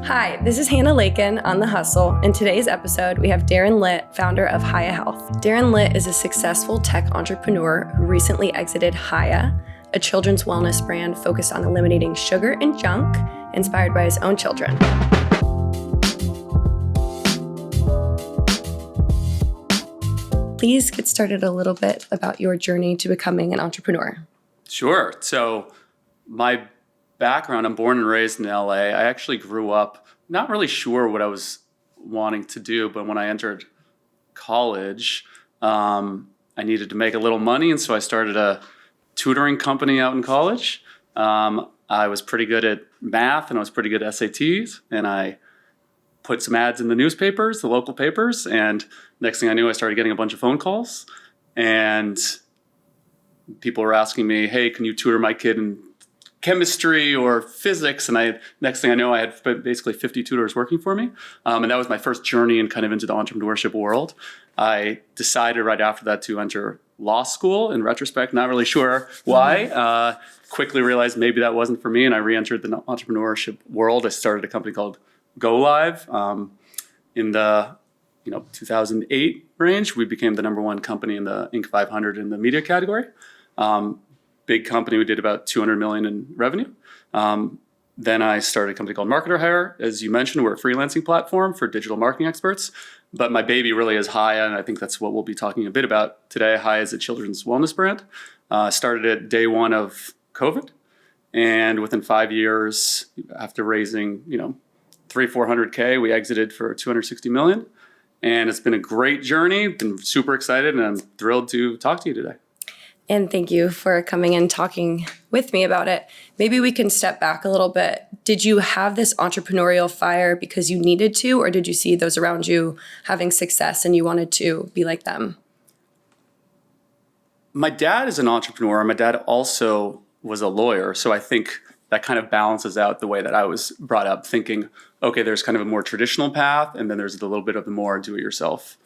Hi, this is Hanna on The Hustle. In today's episode, we have Darren Litt, founder of Hiya Health. Darren Litt is a successful tech entrepreneur who recently exited Hiya, a children's wellness brand focused on eliminating sugar and junk, inspired by his own children. Please get started a little bit about your journey to becoming an entrepreneur. Sure. So my background, I'm born and raised in LA. I actually grew up not really sure what I was wanting to do, but when I entered college, I needed to make a little money, and so I started a tutoring company out in college. I was pretty good at math, and I was pretty good at SATs, and I put some ads in the newspapers, the local papers, and next thing I knew, I started getting a bunch of phone calls, and people were asking me, hey, can you tutor my kid in chemistry or physics? And next thing I know, I had basically 50 tutors working for me. And that was my first journey and kind of into the entrepreneurship world. I decided right after that to enter law school. In retrospect, not really sure why. Quickly realized maybe that wasn't for me, and I re-entered the entrepreneurship world. I started a company called Go Live in the 2008 range. We became the number one company in the Inc. 500 in the media category. Big company. We did about 200 million in revenue. Then I started a company called Marketer Hire. As you mentioned, we're a freelancing platform for digital marketing experts. But my baby really is Hiya, and I think that's what we'll be talking a bit about today. Hiya is a children's wellness brand. Started at day one of COVID, and within 5 years, after raising 300-400K, we exited for 260 million. And it's been a great journey. Been super excited, and I'm thrilled to talk to you today. And thank you for coming and talking with me about it. Maybe we can step back a little bit. Did you have this entrepreneurial fire because you needed to, or did you see those around you having success and you wanted to be like them? My dad is an entrepreneur. My dad also was a lawyer. So I think that kind of balances out the way that I was brought up, thinking, okay, there's kind of a more traditional path, and then there's a little bit of the more do-it-yourself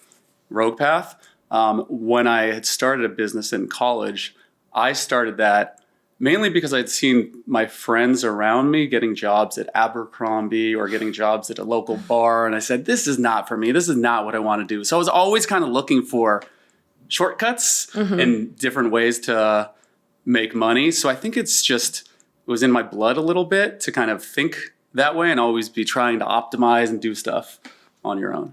rogue path. When I had started a business in college, I started that mainly because I'd seen my friends around me getting jobs at Abercrombie or getting jobs at a local bar. And I said, this is not for me. This is not what I want to do. So I was always kind of looking for shortcuts and different ways to make money. So I think it was in my blood a little bit to kind of think that way and always be trying to optimize and do stuff on your own.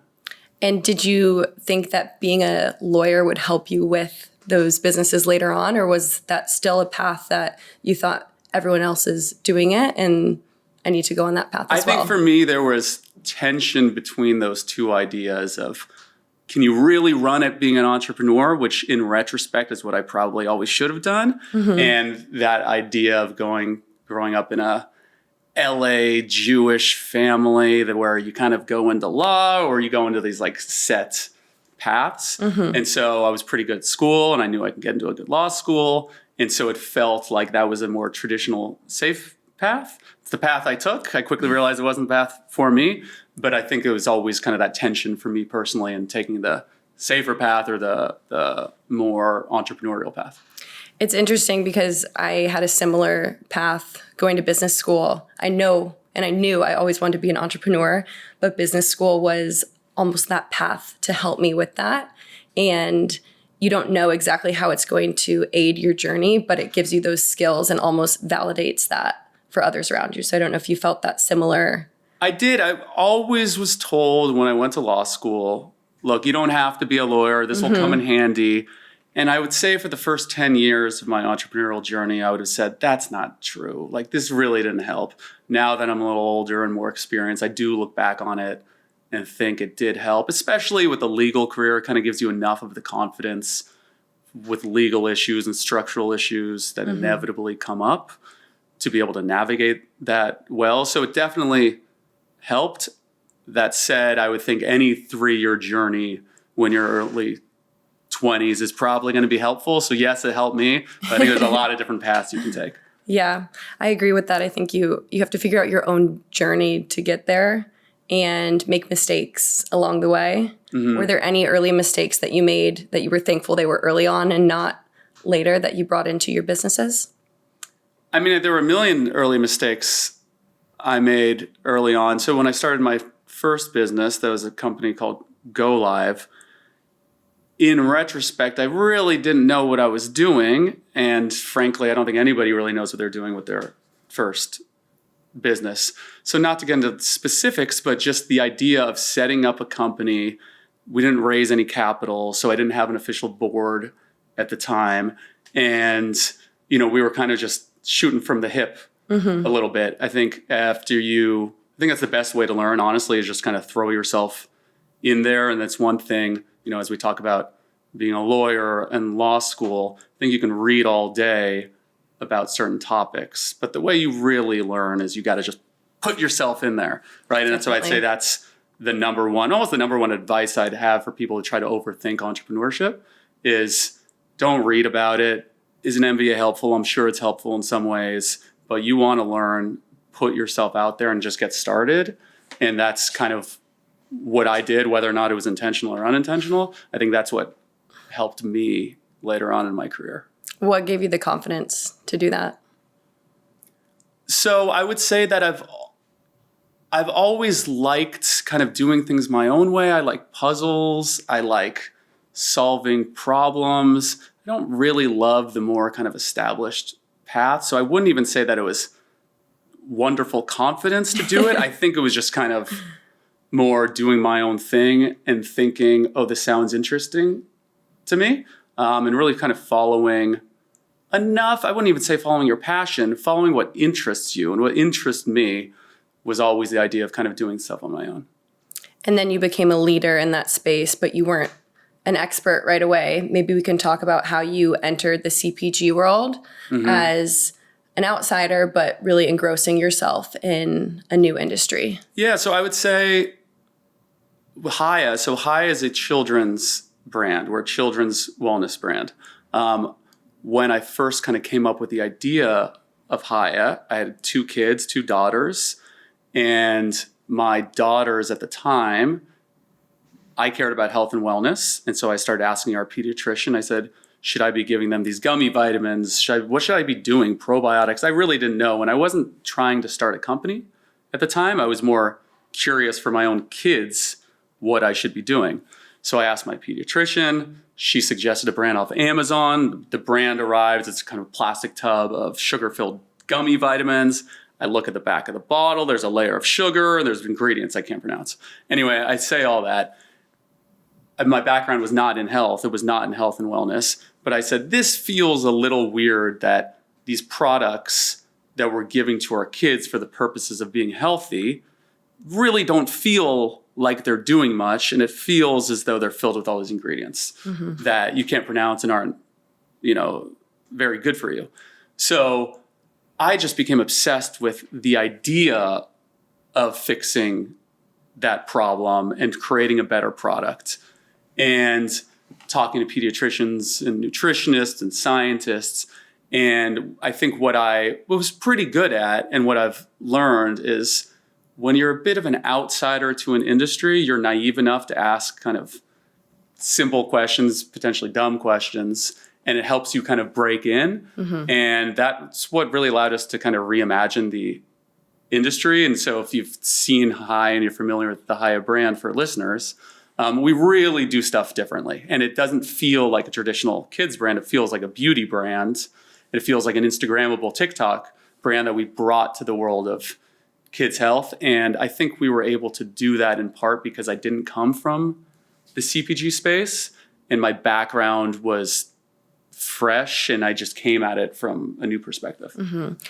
And did you think that being a lawyer would help you with those businesses later on, or was that still a path that you thought everyone else is doing it and I need to go on that path as well? I think for me, there was tension between those two ideas of, can you really run at being an entrepreneur, which in retrospect is what I probably always should have done, and that idea of growing up in a LA Jewish family where you kind of go into law or you go into these like set paths. And so I was pretty good at school and I knew I could get into a good law school. And so it felt like that was a more traditional, safe path. It's the path I took. I quickly realized it wasn't the path for me, but I think it was always kind of that tension for me personally in taking the safer path or the more entrepreneurial path. It's interesting because I had a similar path going to business school. I knew I always wanted to be an entrepreneur, but business school was almost that path to help me with that. And you don't know exactly how it's going to aid your journey, but it gives you those skills and almost validates that for others around you. So I don't know if you felt that similar. I did. I always was told when I went to law school, look, you don't have to be a lawyer. This will come in handy. And I would say for the first 10 years of my entrepreneurial journey, I would have said, that's not true. Like, this really didn't help. Now that I'm a little older and more experienced, I do look back on it and think it did help, especially with the legal career. It kind of gives you enough of the confidence with legal issues and structural issues that inevitably come up to be able to navigate that well. So it definitely helped. That said, I would think any 3-year journey when you're early 20s is probably going to be helpful. So yes, it helped me, but I think there's a lot of different paths you can take. Yeah, I agree with that. I think you have to figure out your own journey to get there and make mistakes along the way. Were there any early mistakes that you made that you were thankful they were early on and not later that you brought into your businesses? I mean, there were a million early mistakes I made early on. So when I started my first business, that was a company called Go Live. In retrospect, I really didn't know what I was doing. And frankly, I don't think anybody really knows what they're doing with their first business. So not to get into specifics, but just the idea of setting up a company. We didn't raise any capital, so I didn't have an official board at the time. And, we were kind of just shooting from the hip a little bit. I think that's the best way to learn, honestly, is just kind of throw yourself in there. And that's one thing, as we talk about being a lawyer and law school, I think you can read all day about certain topics, but the way you really learn is you got to just put yourself in there, right? And so I'd say that's almost the number one advice I'd have for people who try to overthink entrepreneurship is don't read about it. Isn't MBA helpful? I'm sure it's helpful in some ways, but you want to learn, put yourself out there and just get started. And that's kind of what I did, whether or not it was intentional or unintentional. I think that's what helped me later on in my career. What gave you the confidence to do that? So I would say that I've always liked kind of doing things my own way. I like puzzles. I like solving problems. I don't really love the more kind of established path. So I wouldn't even say that it was wonderful confidence to do it. I think it was just kind of more doing my own thing and thinking, oh, this sounds interesting to me. And really kind of following enough. I wouldn't even say following your passion, following what interests you. And what interests me was always the idea of kind of doing stuff on my own. And then you became a leader in that space, but you weren't an expert right away. Maybe we can talk about how you entered the CPG world as an outsider, but really engrossing yourself in a new industry. Yeah, so I would say Hiya. So Hiya is a children's brand. We're a children's wellness brand. When I first kind of came up with the idea of Hiya, I had 2 kids, 2 daughters, and my daughters at the time, I cared about health and wellness. And so I started asking our pediatrician, I said, should I be giving them these gummy vitamins? What should I be doing? Probiotics? I really didn't know. And I wasn't trying to start a company at the time. I was more curious for my own kids what I should be doing. So I asked my pediatrician. She suggested a brand off Amazon. The brand arrives. It's kind of a plastic tub of sugar-filled gummy vitamins. I look at the back of the bottle. There's a layer of sugar. And there's ingredients I can't pronounce. Anyway, I say all that. My background was not in health. It was not in health and wellness. But I said, this feels a little weird that these products that we're giving to our kids for the purposes of being healthy really don't feel like they're doing much. And it feels as though they're filled with all these ingredients that you can't pronounce and aren't, very good for you. So I just became obsessed with the idea of fixing that problem and creating a better product. And talking to pediatricians and nutritionists and scientists. And I think what I was pretty good at and what I've learned is when you're a bit of an outsider to an industry, you're naive enough to ask kind of simple questions, potentially dumb questions, and it helps you kind of break in. And that's what really allowed us to kind of reimagine the industry. And so if you've seen Hiya and you're familiar with the Hiya brand for listeners, we really do stuff differently. And it doesn't feel like a traditional kids brand. It feels like a beauty brand. It feels like an Instagrammable TikTok brand that we brought to the world of kids' health. And I think we were able to do that in part because I didn't come from the CPG space and my background was fresh and I just came at it from a new perspective.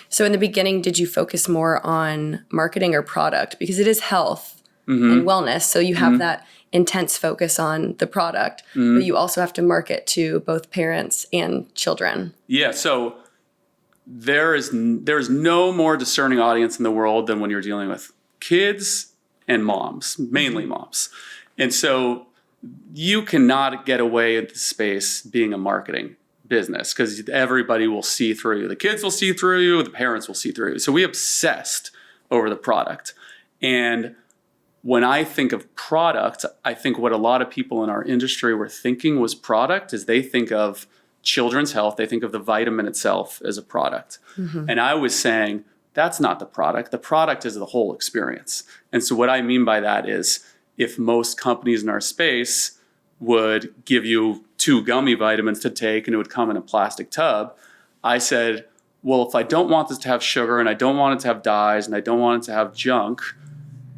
So in the beginning, did you focus more on marketing or product? Because it is health and wellness. So you have that intense focus on the product, but you also have to market to both parents and children. Yeah, so there's no more discerning audience in the world than when you're dealing with kids and moms, mainly moms. And so you cannot get away in this space being a marketing business because everybody will see through you. The kids will see through you, the parents will see through you. So we obsessed over the product. And when I think of product, I think what a lot of people in our industry were thinking was product is they think of children's health. They think of the vitamin itself as a product. And I was saying That's not the product. The product is the whole experience. And so what I mean by that is if most companies in our space would give you 2 gummy vitamins to take and it would come in a plastic tub, I said, well, if I don't want this to have sugar and I don't want it to have dyes and I don't want it to have junk,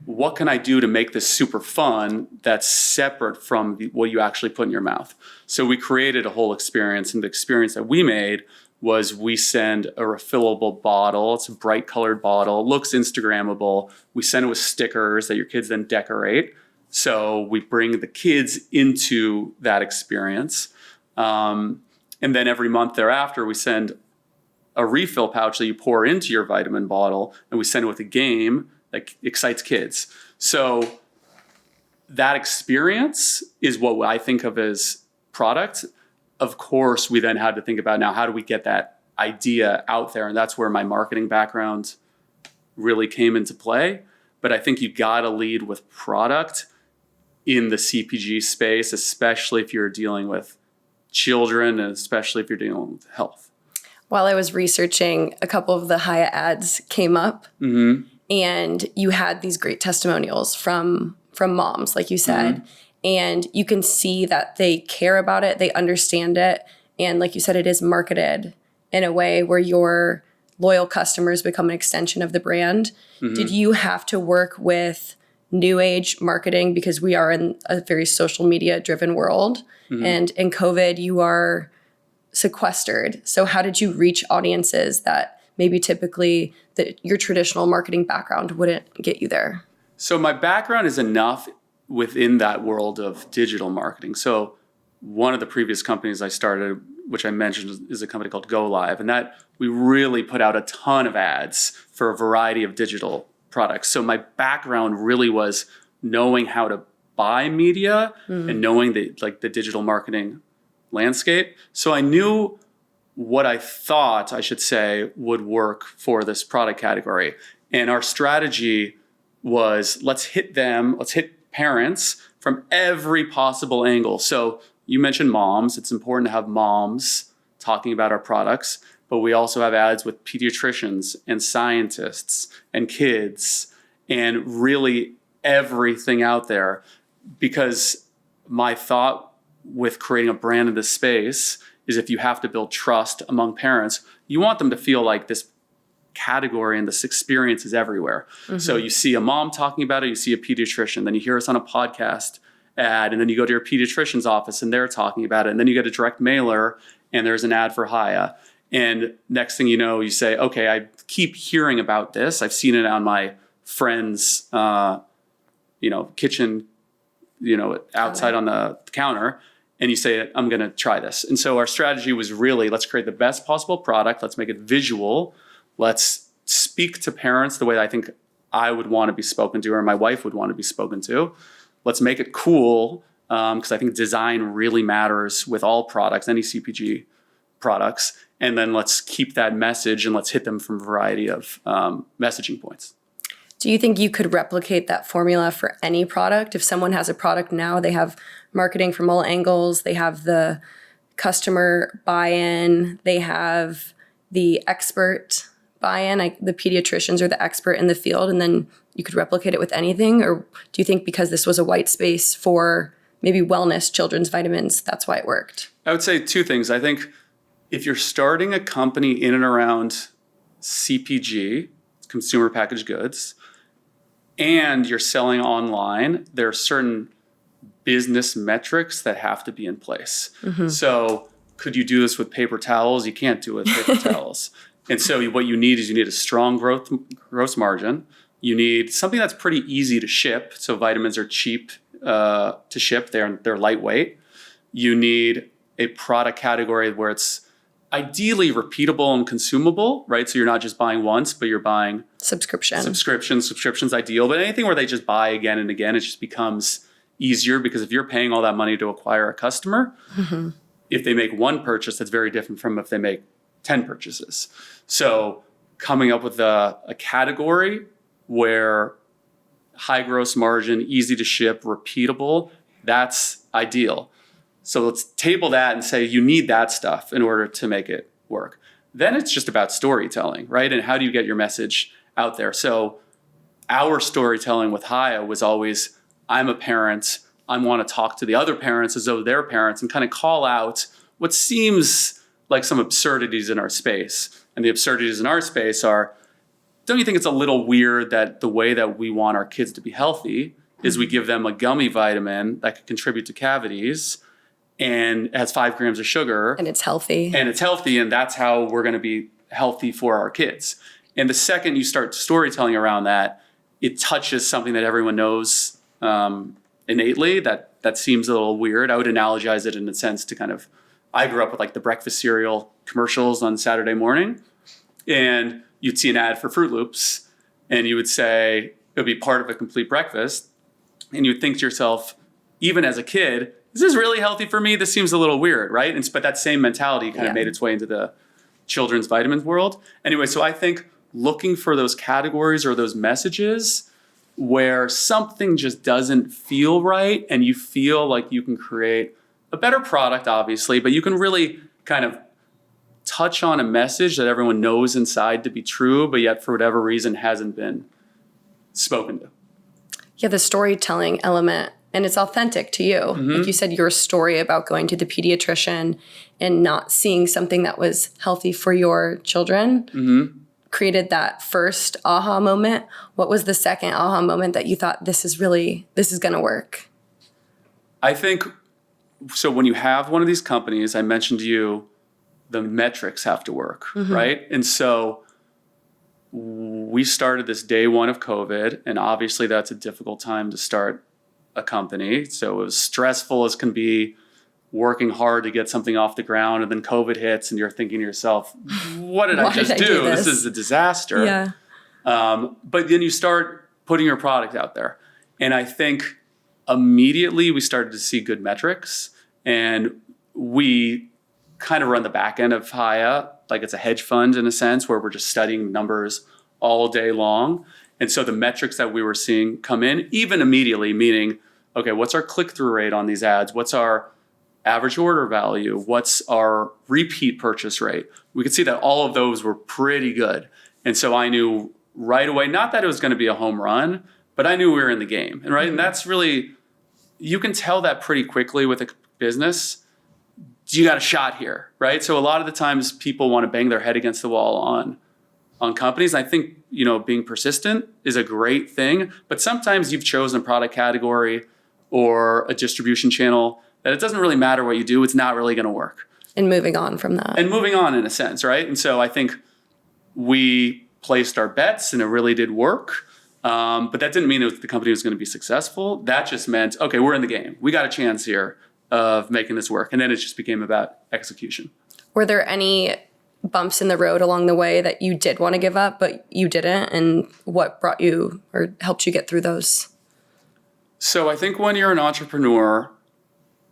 what can I do to make this super fun that's separate from what you actually put in your mouth? So we created a whole experience, and the experience that we made was we send a refillable bottle. It's a bright colored bottle, looks Instagrammable. We send it with stickers that your kids then decorate. So we bring the kids into that experience. And then every month thereafter, we send a refill pouch that you pour into your vitamin bottle, and we send it with a game that excites kids. So that experience is what I think of as product. Of course, we then had to think about now, how do we get that idea out there? And that's where my marketing background really came into play. But I think you got to lead with product in the CPG space, especially if you're dealing with children and especially if you're dealing with health. While I was researching, a couple of the Hiya ads came up. Mm-hmm. And you had these great testimonials from moms, like you said, mm-hmm. and you can see that they care about it, they understand it, and like you said, it is marketed in a way where your loyal customers become an extension of the brand. Mm-hmm. Did you have to work with new age marketing because we are in a very social media driven world, mm-hmm. and in COVID you are sequestered? So how did you reach audiences that maybe typically your traditional marketing background wouldn't get you there? So my background is enough within that world of digital marketing. So one of the previous companies I started, which I mentioned, is a company called Go Live, and that we really put out a ton of ads for a variety of digital products. So my background really was knowing how to buy media and knowing the digital marketing landscape. So I knew what I thought, I should say, would work for this product category. And our strategy was let's hit parents from every possible angle. So you mentioned moms. It's important to have moms talking about our products, but we also have ads with pediatricians and scientists and kids and really everything out there. Because my thought with creating a brand in this space is if you have to build trust among parents, you want them to feel like this category and this experience is everywhere. Mm-hmm. So you see a mom talking about it, you see a pediatrician, then you hear us on a podcast ad, and then you go to your pediatrician's office and they're talking about it, and then you get a direct mailer and there's an ad for Hiya. And next thing you know, you say, okay, I keep hearing about this. I've seen it on my friend's kitchen, outside on the counter. And you say, I'm going to try this. And so our strategy was really, let's create the best possible product. Let's make it visual. Let's speak to parents the way I think I would want to be spoken to, or my wife would want to be spoken to. Let's make it cool, because I think design really matters with all products, any CPG products. And then let's keep that message and let's hit them from a variety of messaging points. Do you think you could replicate that formula for any product? If someone has a product now, they have marketing from all angles, they have the customer buy-in, they have the expert buy-in, the pediatricians are the expert in the field, and then you could replicate it with anything? Or do you think because this was a white space for maybe wellness, children's vitamins, that's why it worked? I would say 2 things. I think if you're starting a company in and around CPG, consumer packaged goods, and you're selling online, there are certain business metrics that have to be in place. Mm-hmm. So could you do this with paper towels? You can't do it with paper towels. And so what you need is a strong gross margin. You need something that's pretty easy to ship. So vitamins are cheap to ship. They're lightweight. You need a product category where it's ideally repeatable and consumable, right? So you're not just buying once, but you're buying subscription's ideal. But anything where they just buy again and again, it just becomes easier, because if you're paying all that money to acquire a customer, mm-hmm. if they make one purchase, that's very different from if they make 10 purchases. So coming up with a category where high gross margin, easy to ship, repeatable, that's ideal. So let's table that and say you need that stuff in order to make it work. then it's just about storytelling, right? And how do you get your message out there? So our storytelling with Hiya was always, I'm a parent, I want to talk to the other parents as though they're parents and kind of call out what seems like some absurdities in our space. And the absurdities in our space are, don't you think it's a little weird that the way that we want our kids to be healthy is we give them a gummy vitamin that could contribute to cavities and has 5 grams of sugar. And it's healthy. And that's how we're going to be healthy for our kids. And the second you start storytelling around that, it touches something that everyone knows innately that seems a little weird. I would analogize it in a sense to kind of, I grew up with like the breakfast cereal commercials on Saturday morning, and you'd see an ad for Fruit Loops, and you would say it would be part of a complete breakfast, and you would think to yourself, even as a kid, is this really healthy for me? This seems a little weird, right? But that same mentality kind of made its way into the children's vitamins world. Anyway, so I think looking for those categories or those messages where something just doesn't feel right and you feel like you can create a better product, obviously, but you can really kind of touch on a message that everyone knows inside to be true, but yet for whatever reason hasn't been spoken to. Yeah, the storytelling element, and it's authentic to you. Like you said, your story about going to the pediatrician and not seeing something that was healthy for your children created that first aha moment. What was the second aha moment that you thought, this is going to work? I think, so when you have one of these companies, I mentioned to you, the metrics have to work, right? And so we started this day one of COVID, and obviously that's a difficult time to start a company. So it was stressful as can be, working hard to get something off the ground, and then COVID hits and you're thinking to yourself, what did I just do? This is a disaster. Yeah. But then you start putting your product out there. And I think immediately we started to see good metrics, and we kind of run the back end of Hiya, like it's a hedge fund in a sense, where we're just studying numbers all day long. And so the metrics that we were seeing come in, even immediately, meaning, okay, what's our click-through rate on these ads? What's our average order value? What's our repeat purchase rate? We could see that all of those were pretty good. And so I knew right away, not that it was going to be a home run, but I knew we were in the game. And right, and that's really, you can tell that pretty quickly with a business. You got a shot here, right? So a lot of the times people want to bang their head against the wall on companies. I think, being persistent is a great thing, but sometimes you've chosen a product category or a distribution channel that it doesn't really matter what you do, it's not really going to work. And moving on from that. And moving on in a sense, right? And so I think we placed our bets and it really did work. But that didn't mean the company was going to be successful. That just meant, okay, we're in the game. We got a chance here of making this work. And then it just became about execution. Were there any bumps in the road along the way that you did want to give up, but you didn't? And what brought you or helped you get through those? So I think when you're an entrepreneur,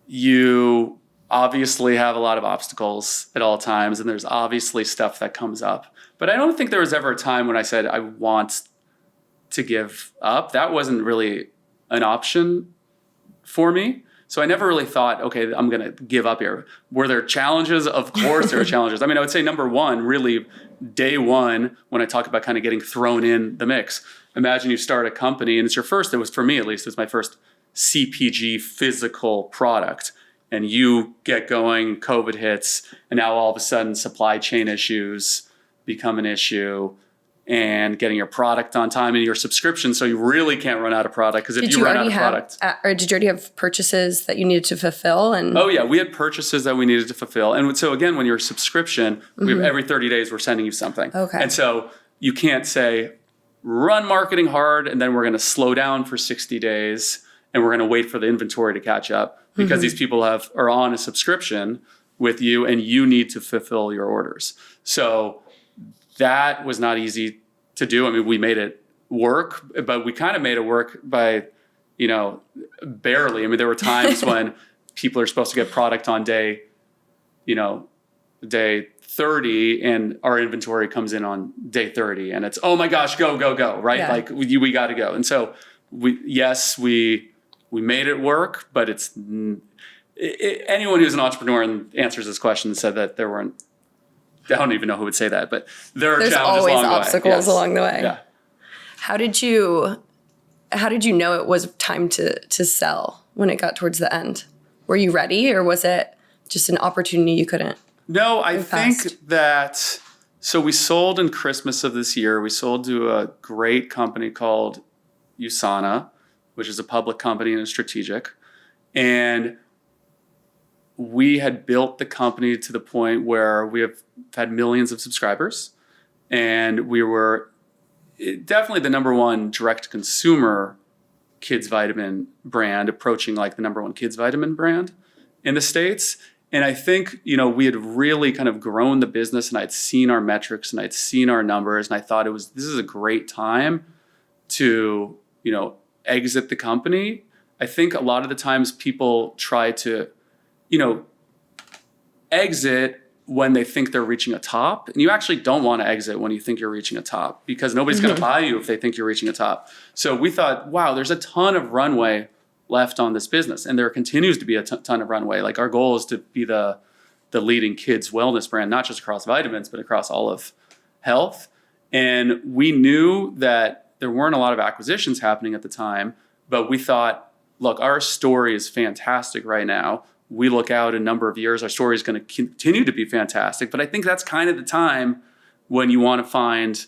you obviously have a lot of obstacles at all times, and there's obviously stuff that comes up. But I don't think there was ever a time when I said, I want to give up. That wasn't really an option for me. So I never really thought, okay, I'm going to give up here. Were there challenges? Of course there are challenges. I mean, I would say number one, really day one, when I talk about kind of getting thrown in the mix, imagine you start a company and it's your first, it was for me at least, it's my first CPG physical product. And you get going, COVID hits, and now all of a sudden supply chain issues become an issue, and getting your product on time and your subscription, so you really can't run out of product, because if you run out of product... Or did you already have purchases that you needed to fulfill? Oh yeah, we had purchases that we needed to fulfill. And so again, when you're a subscription, we have every 30 days we're sending you something. Okay. And so you can't say, run marketing hard, and then we're going to slow down for 60 days, and we're going to wait for the inventory to catch up, because these people are on a subscription with you, and you need to fulfill your orders. So that was not easy to do. I mean, we made it work, but we kind of made it work by, barely. I mean, there were times when people are supposed to get product on day 30, and our inventory comes in on day 30, and it's, oh my gosh, go, right? Yeah. Like we got to go. And so we made it work, but anyone who's an entrepreneur and answers this question said that there weren't don't even know who would say that, but there are There's challenges always along the way. obstacles Yes. along the way. Yeah. How did you know it was time to sell when it got towards the end? Were you ready, or was it just an opportunity you couldn't? No, I think fast? that, so we sold in Christmas of this year. We sold to a great company called USANA, which is a public company and a strategic. And we had built the company to the point where we have had millions of subscribers. And we were definitely the number one direct consumer kids vitamin brand, approaching like the number one kids vitamin brand in the States. And I think, we had really kind of grown the business, and I'd seen our metrics and I'd seen our numbers, and I thought this is a great time to, exit the company. I think a lot of the times people try to, exit when they think they're reaching a top. And you actually don't want to exit when you think you're reaching a top, because nobody's going to buy you if they think you're reaching a top. So we thought, wow, there's a ton of runway left on this business. And there continues to be a ton of runway. Like, our goal is to be the leading kids wellness brand, not just across vitamins, but across all of health. And we knew that there weren't a lot of acquisitions happening at the time, but we thought, look, our story is fantastic right now. We look out a number of years, our story is going to continue to be fantastic. But I think that's kind of the time when you want to find,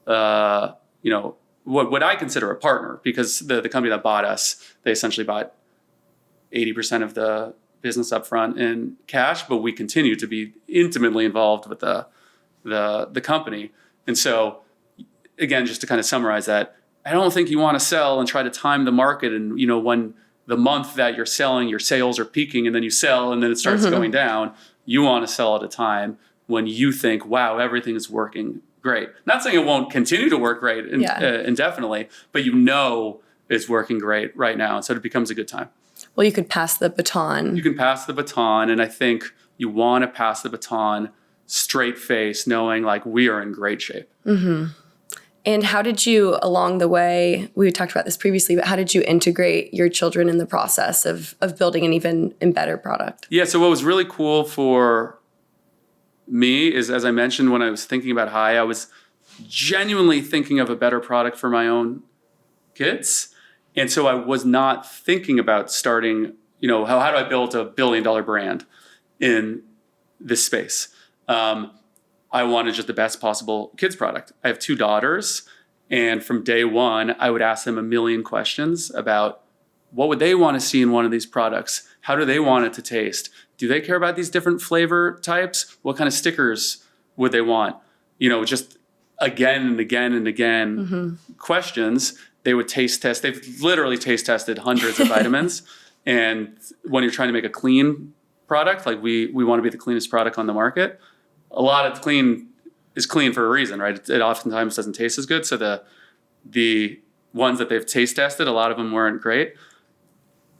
what I consider a partner, because the company that bought us, they essentially bought 80% of the business upfront in cash, but we continue to be intimately involved with the company. And so, again, just to kind of summarize that, I don't think you want to sell and try to time the market. And, when the month that you're selling, your sales are peaking, and then you sell and then it starts going down, you want to sell at a time when you think, wow, everything is working great. Not saying it won't continue to work great indefinitely, but it's working great right now. And so it becomes a good time. Well, you could pass the baton. You can pass the baton. And I think you want to pass the baton straight face, knowing like we are in great shape. Mm-hmm. And how did you, along the way, we talked about this previously, but how did you integrate your children in the process of building an even better product? Yeah, so what was really cool for me is, as I mentioned, when I was thinking about Hiya, I was genuinely thinking of a better product for my own kids. And so I was not thinking about starting, how do I build a $1 billion brand in this space? I wanted just the best possible kids product. I have 2 daughters, and from day one, I would ask them a million questions about what would they want to see in one of these products? How do they want it to taste? Do they care about these different flavor types? What kind of stickers would they want? Just again and again and again questions. They would taste test. They've literally taste tested hundreds of vitamins. And when you're trying to make a clean product, like we want to be the cleanest product on the market, a lot of clean is clean for a reason, right? It oftentimes doesn't taste as good. So the ones that they've taste tested, a lot of them weren't great.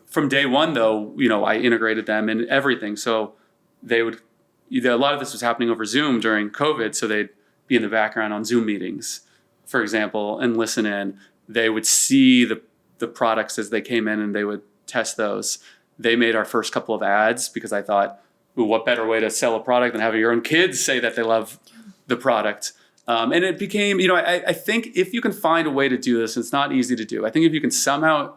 From day one, though, I integrated them in everything. So a lot of this was happening over Zoom during COVID. So they'd be in the background on Zoom meetings, for example, and listen in. They would see the products as they came in, and they would test those. They made our first couple of ads because I thought, what better way to sell a product than having your own kids say that they love the product? And it became, I think if you can find a way to do this, it's not easy to do. I think if you can somehow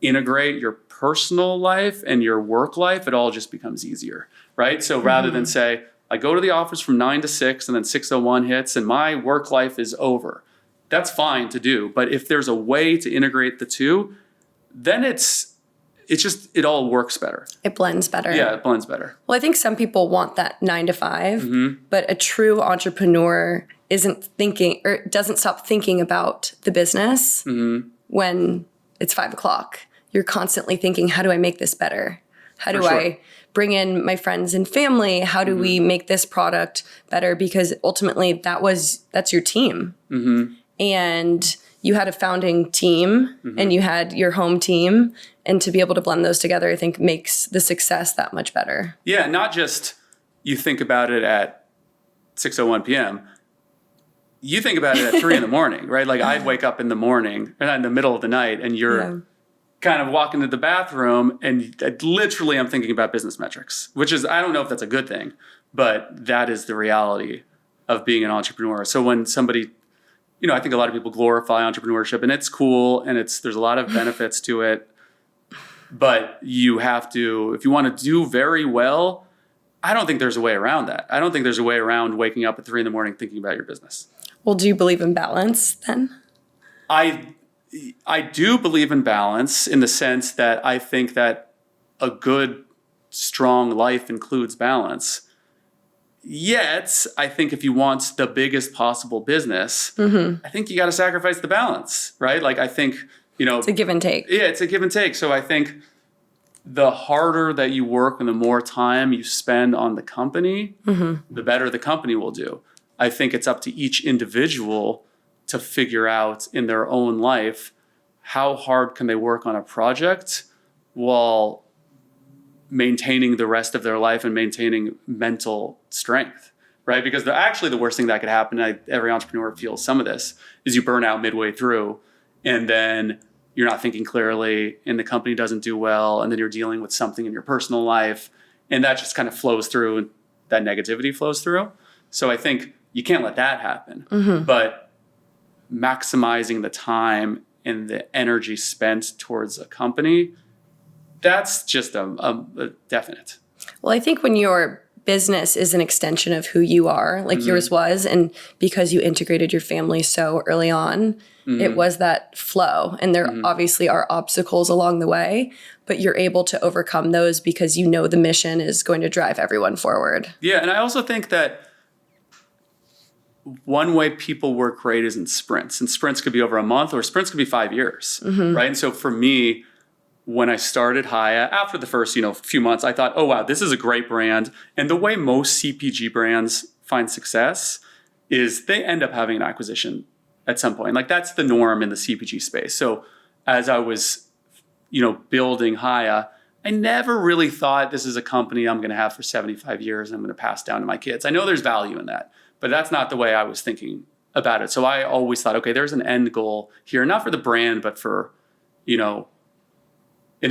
integrate your personal life and your work life, it all just becomes easier, right? So rather than say, I go to the office from 9 to 6 and then 6:01 hits and my work life is over, that's fine to do. But if there's a way to integrate the two, then it all works better. It blends better. Yeah, it blends better. Well, I think some people want that 9 to 5, but a true entrepreneur isn't thinking or doesn't stop thinking about the business when it's 5 o'clock. You're constantly thinking, how do I make this better? How do I bring in my friends and family? How do we make this product better? Because ultimately that's your team. And you had a founding team and you had your home team, and to be able to blend those together, I think makes the success that much better. Yeah, not just you think about it at 6:01 p.m. You think about it at 3 in the morning, right? Like I'd wake up in the morning and in the middle of the night, and you're kind of walking to the bathroom, and literally I'm thinking about business metrics, which is, I don't know if that's a good thing, but that is the reality of being an entrepreneur. So when somebody, I think a lot of people glorify entrepreneurship, and it's cool, and there's a lot of benefits to it, but you have to, if you want to do very well, I don't think there's a way around that. I don't think there's a way around waking up at 3 a.m. thinking about your business. Well, do you believe in balance then? I do believe in balance in the sense that I think that a good, strong life includes balance. Yet, I think if you want the biggest possible business, I think you got to sacrifice the balance, right? Like, I think, It's a give and take. Yeah, it's a give and take. So I think the harder that you work and the more time you spend on the company, the better the company will do. I think it's up to each individual to figure out in their own life how hard can they work on a project while maintaining the rest of their life and maintaining mental strength, right? Because the worst thing that could happen, every entrepreneur feels some of this, is you burn out midway through and then you're not thinking clearly and the company doesn't do well and then you're dealing with something in your personal life and that just kind of flows through and that negativity flows through. So I think you can't let that happen, but maximizing the time and the energy spent towards a company, that's just a definite. Well, I think when your business is an extension of who you are, like yours was, and because you integrated your family so early on, it was that flow. And there obviously are obstacles along the way, but you're able to overcome those because you know the mission is going to drive everyone forward. Yeah, and I also think that one way people work great is in sprints. And sprints could be over a month or sprints could be 5 years, right? And so for me, when I started Hiya, after the first, few months, I thought, oh, wow, this is a great brand. And the way most CPG brands find success is they end up having an acquisition at some point. Like that's the norm in the CPG space. So as I was, building Hiya, I never really thought this is a company I'm going to have for 75 years and I'm going to pass down to my kids. I know there's value in that, but that's not the way I was thinking about it. So I always thought, okay, there's an end goal here, not for the brand, but for, in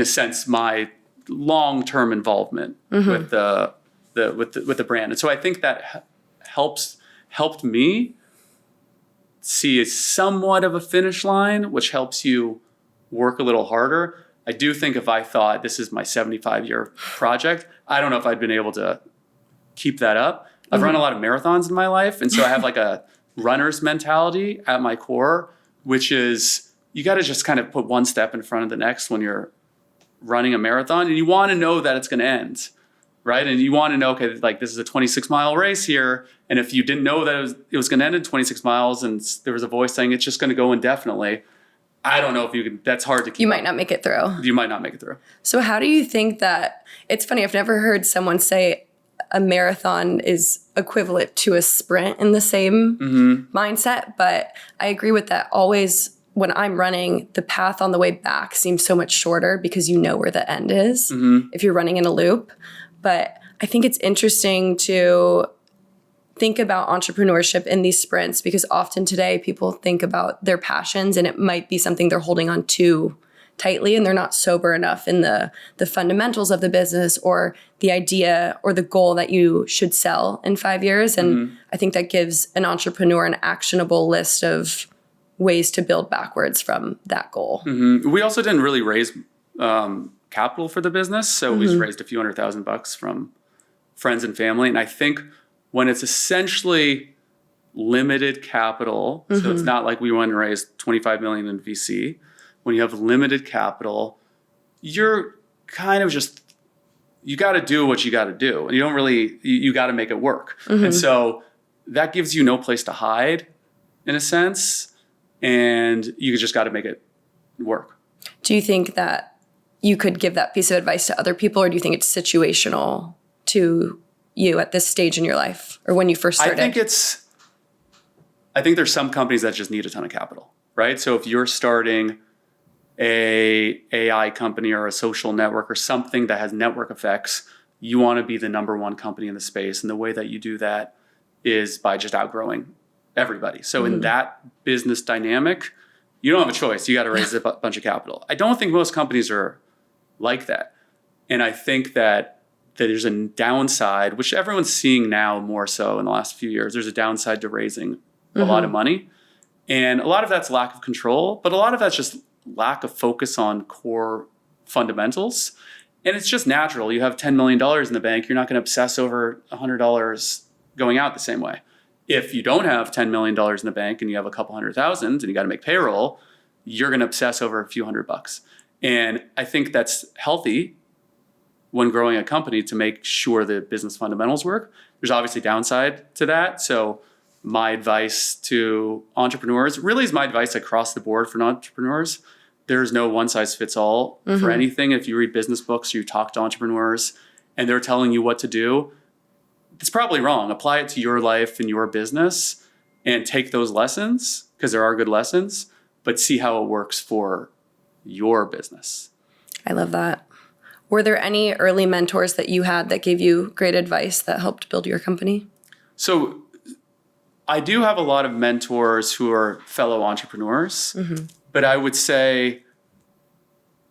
a sense, my long-term involvement with the brand. And so I think that helped me see somewhat of a finish line, which helps you work a little harder. I do think if I thought this is my 75-year project, I don't know if I'd been able to keep that up. I've run a lot of marathons in my life, and so I have like a runner's mentality at my core, which is you got to just kind of put one step in front of the next when you're running a marathon, and you want to know that it's going to end, right? And you want to know, okay, like this is a 26-mile race here, and if you didn't know that it was going to end in 26 miles, and there was a voice saying it's just going to go indefinitely, I don't know if you can. That's hard to keep. You might not make it through. You might not make it through. So how do you think that? It's funny. I've never heard someone say a marathon is equivalent to a sprint in the same mindset, but I agree with that. Always. When I'm running, the path on the way back seems so much shorter because you know where the end is if you're running in a loop. But I think it's interesting to think about entrepreneurship in these sprints because often today people think about their passions and it might be something they're holding on to tightly and they're not sober enough in the fundamentals of the business or the idea or the goal that you should sell in 5 years. And I think that gives an entrepreneur an actionable list of ways to build backwards from that goal. We also didn't really raise capital for the business. So we just raised a few $100,000 from friends and family. And I think when it's essentially limited capital, so it's not like we went and raised 25 million in VC. When you have limited capital, you're kind of just, you got to do what you got to do. And you don't really, you got to make it work. And so that gives you no place to hide in a sense. And you just got to make it work. Do you think that you could give that piece of advice to other people, or do you think it's situational to you at this stage in your life or when you first started? I think there's some companies that just need a ton of capital, right? So if you're starting a AI company or a social network or something that has network effects, you want to be the number one company in the space. And the way that you do that is by just outgrowing everybody. So in that business dynamic, you don't have a choice. You got to raise a bunch of capital. I don't think most companies are like that. And I think that that there's a downside, which everyone's seeing now more so in the last few years. There's a downside to raising a lot of money. And a lot of that's lack of control, but a lot of that's just lack of focus on core fundamentals. And it's just natural. You have $10 million in the bank. You're not going to obsess over $100 going out the same way. If you don't have $10 million in the bank and you have a couple $100,000 and you got to make payroll, you're going to obsess over a few $100. And I think that's healthy when growing a company to make sure the business fundamentals work. There's obviously downside to that. So my advice to entrepreneurs really is my advice across the board for entrepreneurs. There's no one size fits all for anything. If you read business books, you talk to entrepreneurs and they're telling you what to do, it's probably wrong. Apply it to your life and your business and take those lessons, because there are good lessons, but see how it works for your business. I love that. Were there any early mentors that you had that gave you great advice that helped build your company? So I do have a lot of mentors who are fellow entrepreneurs, but I would say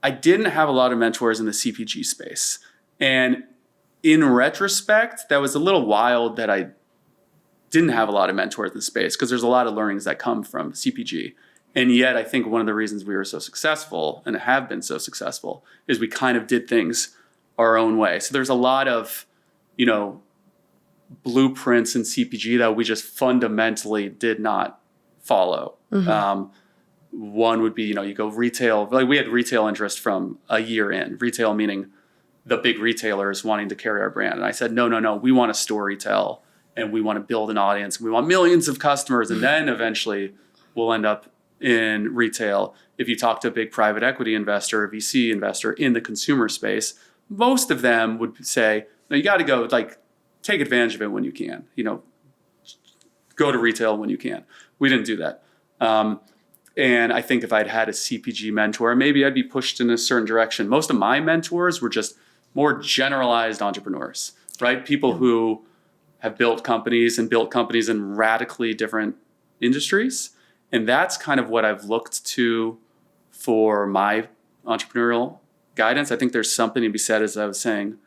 I didn't have a lot of mentors in the CPG space. And in retrospect, that was a little wild that I didn't have a lot of mentors in the space, because there's a lot of learnings that come from CPG. And yet I think one of the reasons we were so successful and have been so successful is we kind of did things our own way. So there's a lot of, blueprints in CPG that we just fundamentally did not follow. One would be, you go retail, like we had retail interest from a year in, retail meaning the big retailers wanting to carry our brand. And I said, no, we want to story tell and we want to build an audience. We want millions of customers. And then eventually we'll end up in retail. If you talk to a big private equity investor, a VC investor in the consumer space, most of them would say, no, you got to go take advantage of it when you can, go to retail when you can. We didn't do that. And I think if I'd had a CPG mentor, maybe I'd be pushed in a certain direction. Most of my mentors were just more generalized entrepreneurs, right? People who have built companies in radically different industries. And that's kind of what I've looked to for my entrepreneurial guidance. I think there's something to be said, as I was saying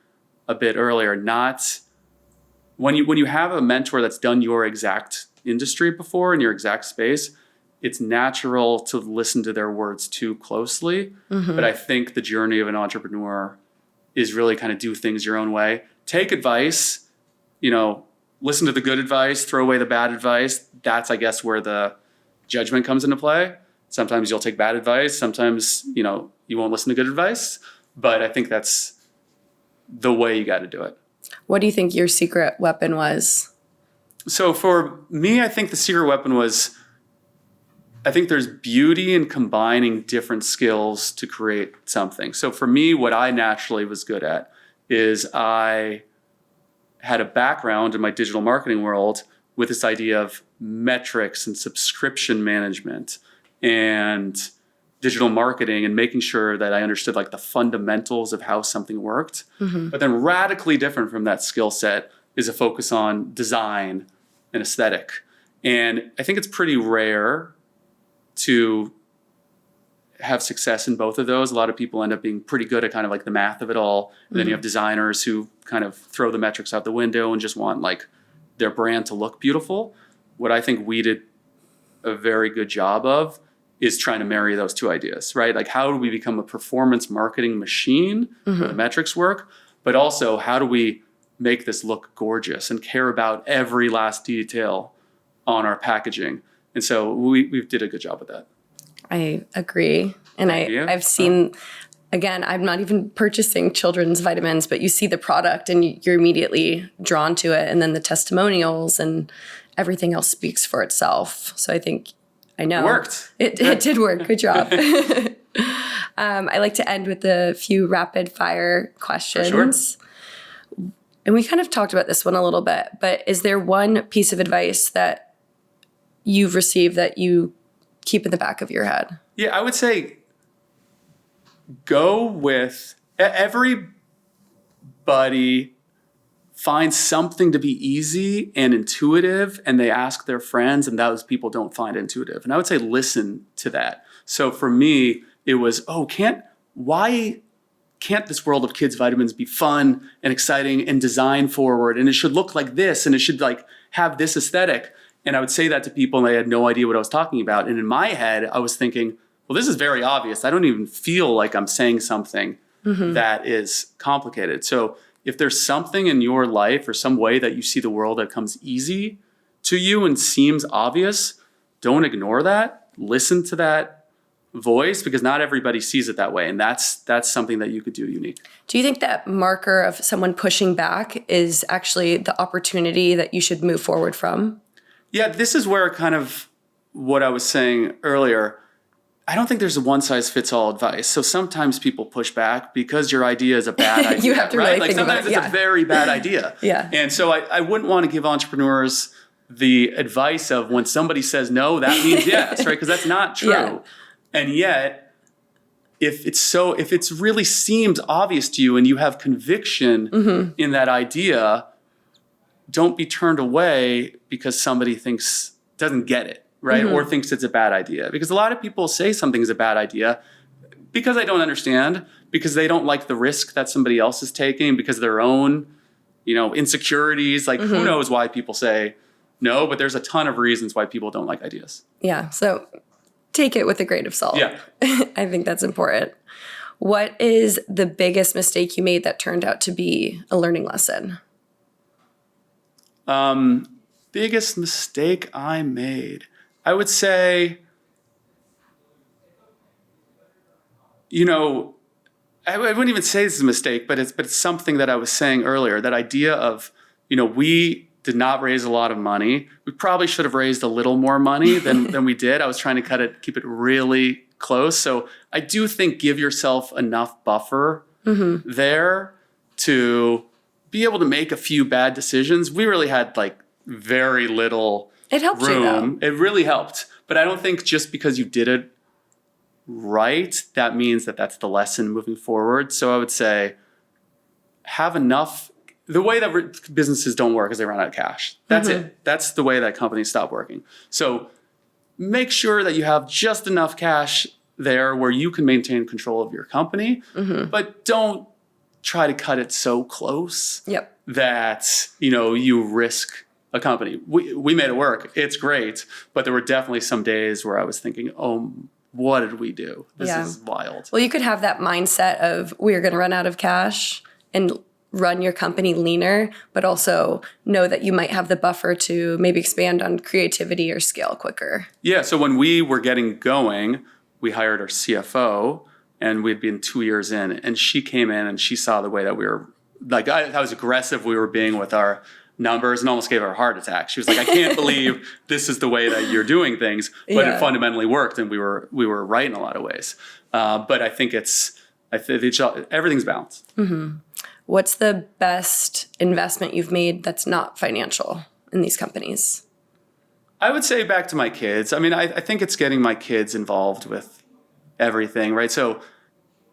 a bit earlier, not when you have a mentor that's done your exact industry before in your exact space, it's natural to listen to their words too closely. But I think the journey of an entrepreneur is really kind of do things your own way. Take advice, listen to the good advice, throw away the bad advice. That's, I guess, where the judgment comes into play. Sometimes you'll take bad advice. Sometimes, you won't listen to good advice. But I think that's the way you got to do it. What do you think your secret weapon was? So for me, I think the secret weapon was, I think there's beauty in combining different skills to create something. So for me, what I naturally was good at is I had a background in my digital marketing world with this idea of metrics and subscription management and digital marketing and making sure that I understood the fundamentals of how something worked. But then radically different from that skill set is a focus on design and aesthetic. And I think it's pretty rare to have success in both of those. A lot of people end up being pretty good at kind of the math of it all. And then you have designers who kind of throw the metrics out the window and just want their brand to look beautiful. What I think we did a very good job of is trying to marry those two ideas, right? How do we become a performance marketing machine where the metrics work, but also how do we make this look gorgeous and care about every last detail on our packaging? And so we did a good job with that. I agree. And I've seen, again, I'm not even purchasing children's vitamins, but you see the product and you're immediately drawn to it. And then the testimonials and everything else speaks for itself. So I think, I know. It worked. It did work. Good job. I like to end with a few rapid fire questions. For sure. And we kind of talked about this one a little bit, but is there one piece of advice that you've received that you keep in the back of your head? Yeah, I would say go with everybody finds something to be easy and intuitive, and they ask their friends, and those people don't find intuitive. And I would say listen to that. So for me, it was, why can't this world of kids vitamins be fun and exciting and design forward, and it should look like this, and it should like have this aesthetic. And I would say that to people and they had no idea what I was talking about. And in my head, I was thinking, well, this is very obvious. I don't even feel like I'm saying something that is complicated. So if there's something in your life or some way that you see the world that comes easy to you and seems obvious, don't ignore that. Listen to that voice, because not everybody sees it that way. And that's something that you could do unique. Do you think that marker of someone pushing back is actually the opportunity that you should move forward from? Yeah, this is where kind of what I was saying earlier. I don't think there's a one-size-fits-all advice. So sometimes people push back because your idea is a bad idea. You have to really like think sometimes about it. It's a very bad idea. Yeah. And so I wouldn't want to give entrepreneurs the advice of when somebody says no, that means yes, right? Because that's not true. Yeah. And yet, if it's really seems obvious to you and you have conviction in that idea, don't be turned away because somebody doesn't get it, right? Or thinks it's a bad idea. Because a lot of people say something's a bad idea because they don't understand, because they don't like the risk that somebody else is taking, because of their own, insecurities. Like who knows why people say no, but there's a ton of reasons why people don't like ideas. Yeah. So take it with a grain of salt. Yeah. I think that's important. What is the biggest mistake you made that turned out to be a learning lesson? Biggest mistake I made, I would say, I wouldn't even say this is a mistake, but it's something that I was saying earlier. That idea of, we did not raise a lot of money. We probably should have raised a little more money than we did. I was trying to keep it really close. So I do think give yourself enough buffer there to be able to make a few bad decisions. We really had very little It helped room. you, though. It really helped. But I don't think just because you did it right, that means that's the lesson moving forward. So I would say have enough. The way that businesses don't work is they run out of cash. That's it. That's the way that companies stop working. So make sure that you have just enough cash there where you can maintain control of your company, but don't try to cut it so close that, you risk a company. We made it work. It's great. But there were definitely some days where I was thinking, oh, what did we do? This is wild. Well, you could have that mindset of we're going to run out of cash and run your company leaner, but also know that you might have the buffer to maybe expand on creativity or scale quicker. Yeah. So when we were getting going, we hired our CFO, and we'd been 2 years in, and she came in and she saw the way that we were how was aggressive we were being with our numbers, and almost gave her a heart attack. She was like, I can't believe this is the way that you're doing things, but it fundamentally worked, and we were right in a lot of ways. But I think everything's balanced. What's the best investment you've made that's not financial in these companies? I would say back to my kids. I mean, I think it's getting my kids involved with everything, right? So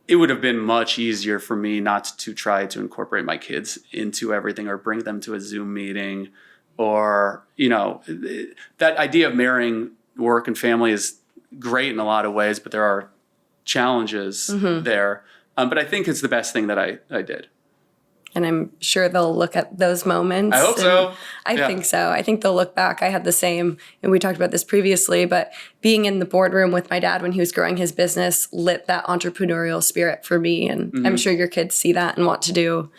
it would have been much easier for me not to try to incorporate my kids into everything or bring them to a Zoom meeting or, that idea of marrying work and family is great in a lot of ways, but there are challenges there. But I think it's the best thing that I did. And I'm sure they'll look at those moments. I hope so. I think so. I think they'll look back. I had the same, and we talked about this previously, but being in the boardroom with my dad when he was growing his business lit that entrepreneurial spirit for me. And I'm sure your kids see that and want to do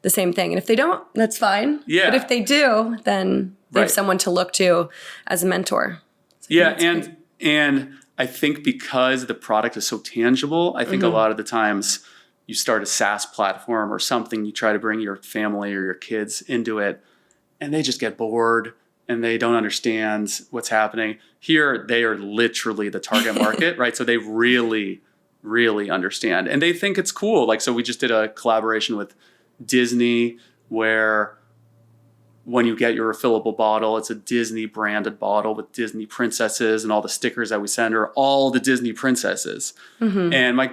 the same thing. And if they don't, that's fine. Yeah. But if they do, then they have someone to look to as a mentor. So and I think because the product is so tangible, I think a lot of the times you start a SaaS platform or something, you try to bring your family or your kids into it, and they just get bored and they don't understand what's happening. Here, they are literally the target market, right? So they really, really understand. And they think it's cool. So we just did a collaboration with Disney where when you get your refillable bottle, it's a Disney branded bottle with Disney princesses, and all the stickers that we send are all the Disney princesses. And my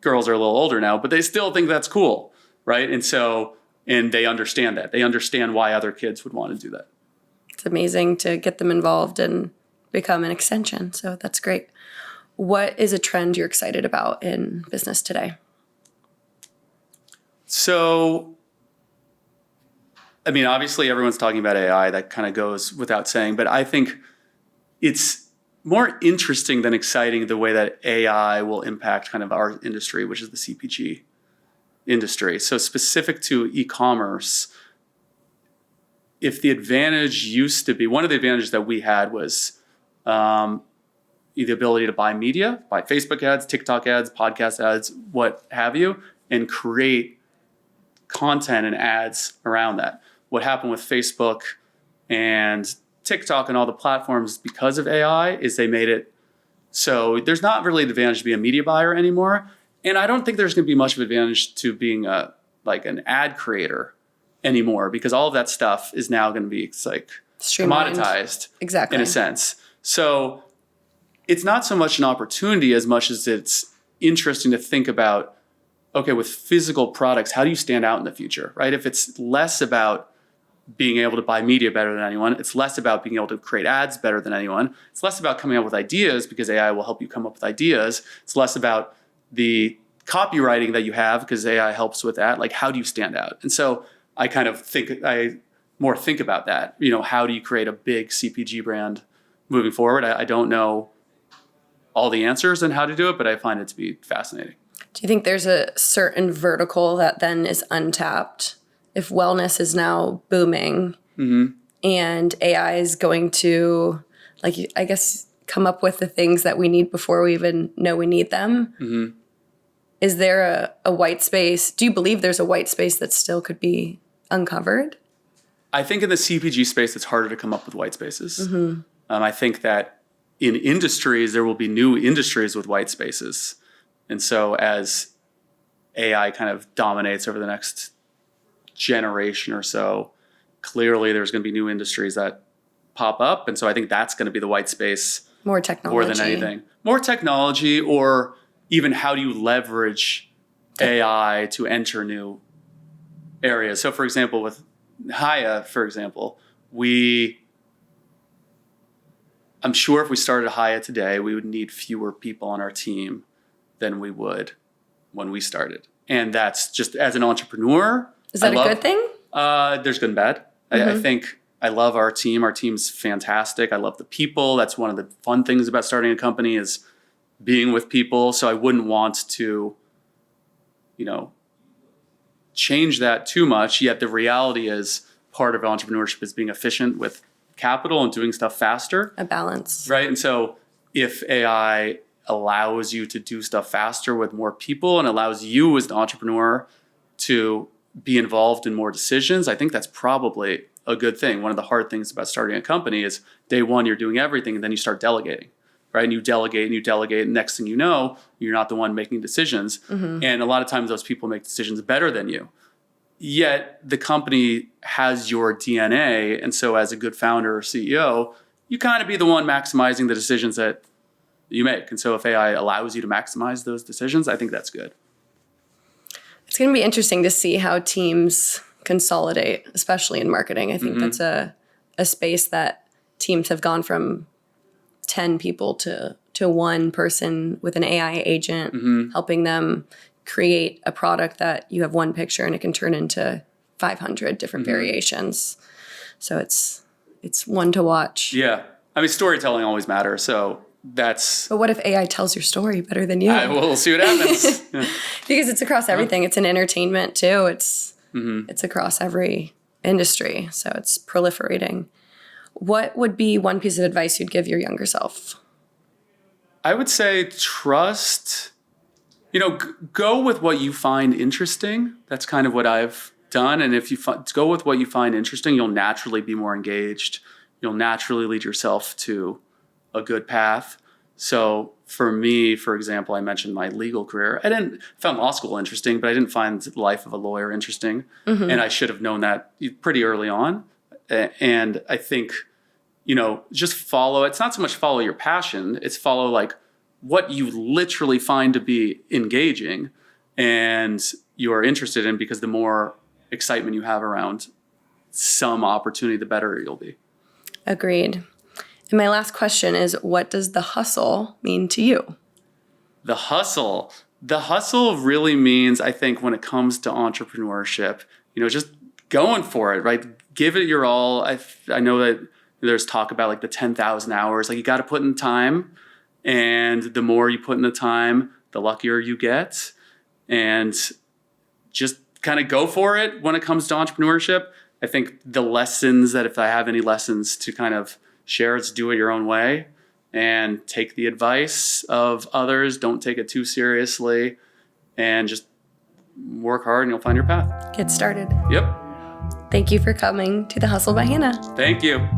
girls are a little older now, but they still think that's cool, right? And they understand that. They understand why other kids would want to do that. It's amazing to get them involved and become an extension. So that's great. What is a trend you're excited about in business today? So, I mean, obviously everyone's talking about AI. That kind of goes without saying, but I think it's more interesting than exciting the way that AI will impact kind of our industry, which is the CPG industry. So specific to e-commerce, if the advantage used to be, one of the advantages that we had was the ability to buy media, buy Facebook ads, TikTok ads, podcast ads, what have you, and create content and ads around that. What happened with Facebook and TikTok and all the platforms because of AI is they made it so there's not really an advantage to be a media buyer anymore. And I don't think there's going to be much of an advantage to being an ad creator anymore, because all of that stuff is now going to be Streamlined. Commoditized, Exactly. in a sense. So it's not so much an opportunity as much as it's interesting to think about, okay, with physical products, how do you stand out in the future, right? If it's less about being able to buy media better than anyone, it's less about being able to create ads better than anyone, it's less about coming up with ideas because AI will help you come up with ideas, it's less about the copywriting that you have because AI helps with that. Like, how do you stand out? And so I kind of think about that. How do you create a big CPG brand moving forward? I don't know all the answers and how to do it, but I find it to be fascinating. Do you think there's a certain vertical that then is untapped? If wellness is now booming and AI is going to, I guess, come up with the things that we need before we even know we need them, is there a white space? Do you believe there's a white space that still could be uncovered? I think in the CPG space, it's harder to come up with white spaces. I think that in industries, there will be new industries with white spaces. And so as AI kind of dominates over the next generation or so, clearly there's going to be new industries that pop up. And so I think that's going to be the white space More technology. more than anything. More technology, or even how do you leverage AI to enter new areas. So for example, with Hiya, I'm sure if we started Hiya today, we would need fewer people on our team than we would when we started. And that's just as an entrepreneur. Is that a good thing? There's good and bad. I think I love our team. Our team's fantastic. I love the people. That's one of the fun things about starting a company is being with people. So I wouldn't want to, change that too much. Yet the reality is part of entrepreneurship is being efficient with capital and doing stuff faster. A balance. Right. And so if AI allows you to do stuff faster with more people and allows you as an entrepreneur to be involved in more decisions, I think that's probably a good thing. One of the hard things about starting a company is day one, you're doing everything and then you start delegating, right? And you delegate. And next thing you know, you're not the one making decisions. And a lot of times those people make decisions better than you. Yet the company has your DNA. And so as a good founder or CEO, you kind of be the one maximizing the decisions that you make. And so if AI allows you to maximize those decisions, I think that's good. It's going to be interesting to see how teams consolidate, especially in marketing. I think that's a space that teams have gone from 10 people to one person with an AI agent, helping them create a product that you have one picture and it can turn into 500 different variations. So it's one to watch. Yeah. I mean, storytelling always matters. So that's... But what if AI tells your story better than you? We'll see what happens. Yeah. Because it's across everything. It's in entertainment too. It's across every industry. So it's proliferating. What would be one piece of advice you'd give your younger self? I would say trust, go with what you find interesting. That's kind of what I've done. And if you go with what you find interesting, you'll naturally be more engaged. You'll naturally lead yourself to a good path. So for me, for example, I mentioned my legal career. I found law school interesting, but I didn't find the life of a lawyer interesting. And I should have known that pretty early on. And I think, just follow. It's not so much follow your passion. It's follow like what you literally find to be engaging and you're interested in, because the more excitement you have around some opportunity, the better you'll be. Agreed. And my last question is, what does the hustle mean to you? The hustle. The hustle really means, I think, when it comes to entrepreneurship, just going for it, right? Give it your all. I know that there's talk about like the 10,000 hours. Like, you got to put in time, and the more you put in the time, the luckier you get. And just kind of go for it when it comes to entrepreneurship. I think the lessons that, if I have any lessons to kind of share, it's do it your own way and take the advice of others. Don't take it too seriously, and just work hard and you'll find your path. Get started. Yep. Thank you for coming to the Hustle by Hanna. Thank you.